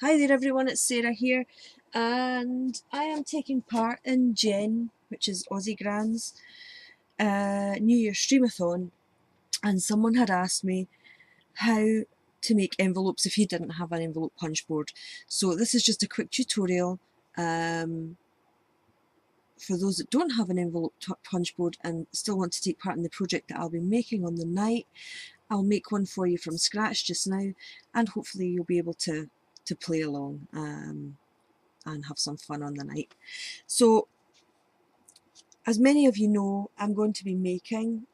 Hi there everyone, it's Sarah here, and I am taking part in Jen, which is Aussie Grand's New Year Streamathon, and someone had asked me how to make envelopes if you didn't have an envelope punch board. So this is just a quick tutorial for those that don't have an envelope punch board and still want to take part in the project that I'll be making on the night. I'll make one for you from scratch just now, and hopefully you'll be able to play along and have some fun on the night. So, as many of you know, I'm going to be making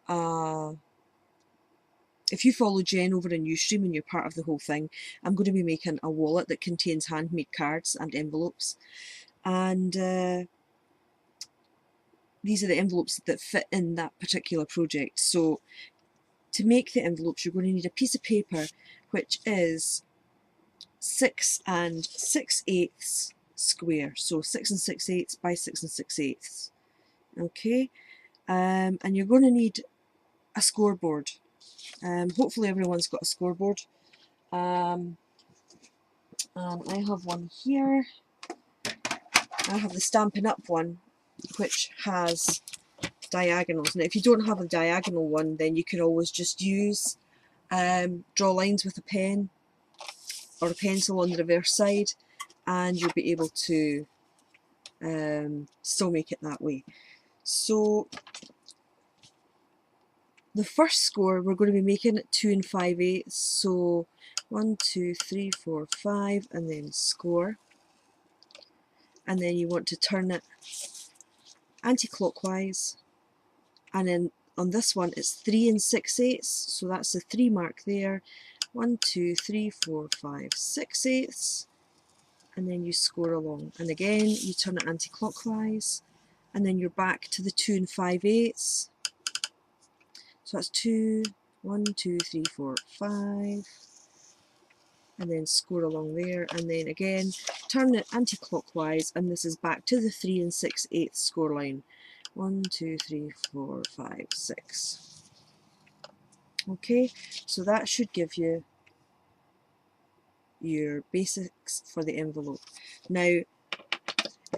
if you follow Jen over in Ustream and you're part of the whole thing, I'm going to be making a wallet that contains handmade cards and envelopes, and these are the envelopes that fit in that particular project. So to make the envelopes, you're going to need a piece of paper which is 6 6/8 square, so 6 6/8 by 6 6/8. Okay, and you're going to need a scoreboard. Hopefully everyone's got a scoreboard. And I have one here. I have the Stampin' Up one, which has diagonals. Now if you don't have a diagonal one, then you can always just use draw lines with a pen or a pencil on the reverse side, and you'll be able to still make it that way. So the first score we're going to be making at 2 5/8, so 1 2 3 4 5, and then score, and then you want to turn it anti-clockwise, and then on this one it's 3 6/8, so that's the 3 mark there. 1 2 3 4 5 6/8, and then you score along, and again you turn it anti-clockwise, and then you're back to the 2 5/8. So that's 2 1 2 3 4 5, and then score along there, and then again turn it anti-clockwise, and this is back to the 3 6/8 score line. 1 2 3 4 5 6. Okay, so that should give you your basics for the envelope. Now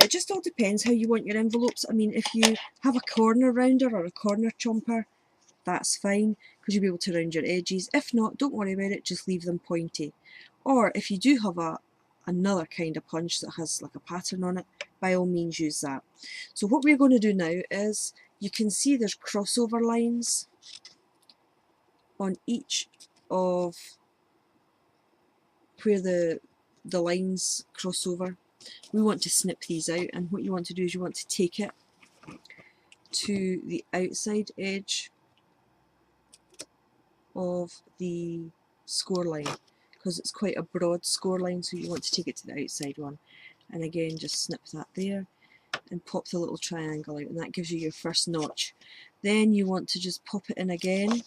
it just all depends how you want your envelopes. I mean, if you have a corner rounder or a corner chomper, that's fine, because you'll be able to round your edges. If not, don't worry about it, just leave them pointy. Or if you do have another kind of punch that has like a pattern on it, by all means use that. So what we're going to do now is, you can see there's crossover lines on each of where the lines cross over. We want to snip these out, and what you want to do is you want to take it to the outside edge of the score line, because it's quite a broad score line, so you want to take it to the outside one, and again just snip that there and pop the little triangle out, and that gives you your first notch. Then you want to just pop it in again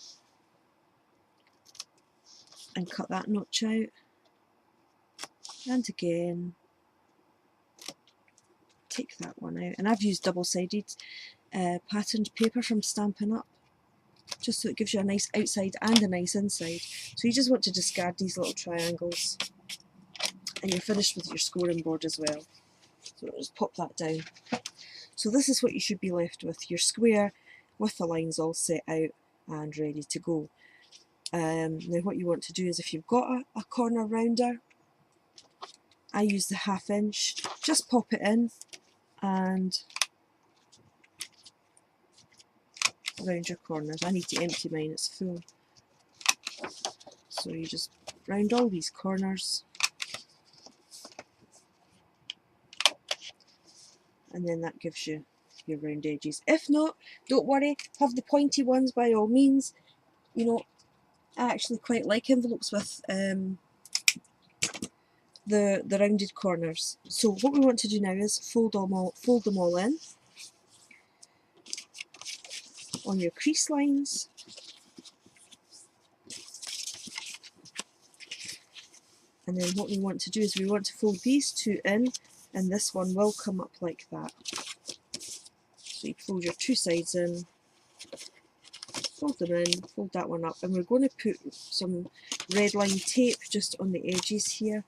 and cut that notch out, and again take that one out. And I've used double-sided patterned paper from Stampin' Up, just so it gives you a nice outside and a nice inside. So you just want to discard these little triangles, and you're finished with your scoring board as well. So I'll just pop that down. So this is what you should be left with, your square with the lines all set out and ready to go. Now what you want to do is, if you've got a corner rounder, I use the 1/2 inch, just pop it in and round your corners. I need to empty mine, it's full. So you just round all these corners, and then that gives you your round edges. If not, don't worry, have the pointy ones by all means. You know, I actually quite like envelopes with the rounded corners. So what we want to do now is fold them all in on your crease lines, and then what we want to do is we want to fold these two in, and this one will come up like that. So you fold your two sides in, fold them in, fold that one up, and we're going to put some red line tape just on the edges here,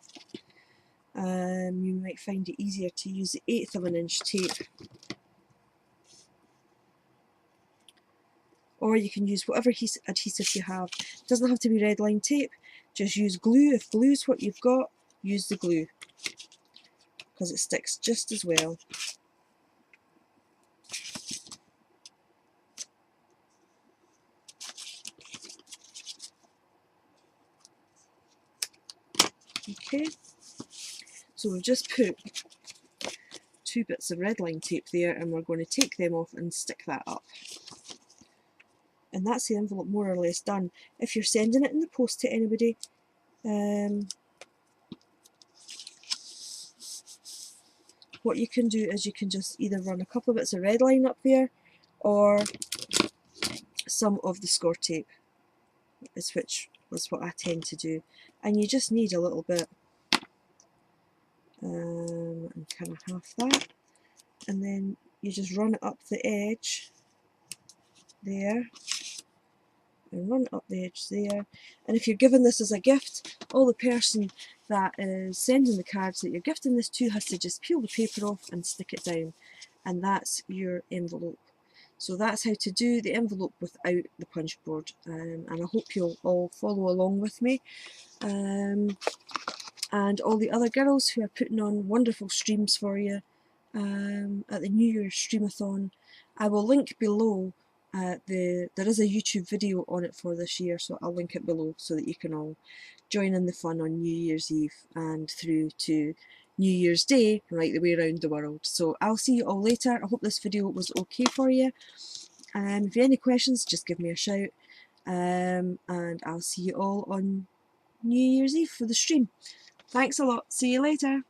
You might find it easier to use the 1/8 of an inch tape, or you can use whatever adhesive you have. It doesn't have to be red line tape, just use glue. If glue's what you've got, use the glue, because it sticks just as well. Okay, so we've just put 2 bits of red line tape there, and we're going to take them off and stick that up. And that's the envelope more or less done. If you're sending it in the post to anybody, what you can do is you can just either run a couple of bits of red line up there, or some of the score tape, which is what I tend to do. And you just need a little bit, and kind of half that, and then you just run it up the edge there, and run it up the edge there. And if you're giving this as a gift, all the person that is sending the cards that you're gifting this to has to just peel the paper off and stick it down, and that's your envelope. So that's how to do the envelope without the punch board, and I hope you'll all follow along with me, and all the other girls who are putting on wonderful streams for you at the New Year's Streamathon. I will link below there is a YouTube video on it for this year, so I'll link it below so that you can all join in the fun on New Year's Eve and through to New Year's Day, right the way around the world. So I'll see you all later. I hope this video was okay for you. If you have any questions, just give me a shout, and I'll see you all on New Year's Eve for the stream. Thanks a lot. See you later.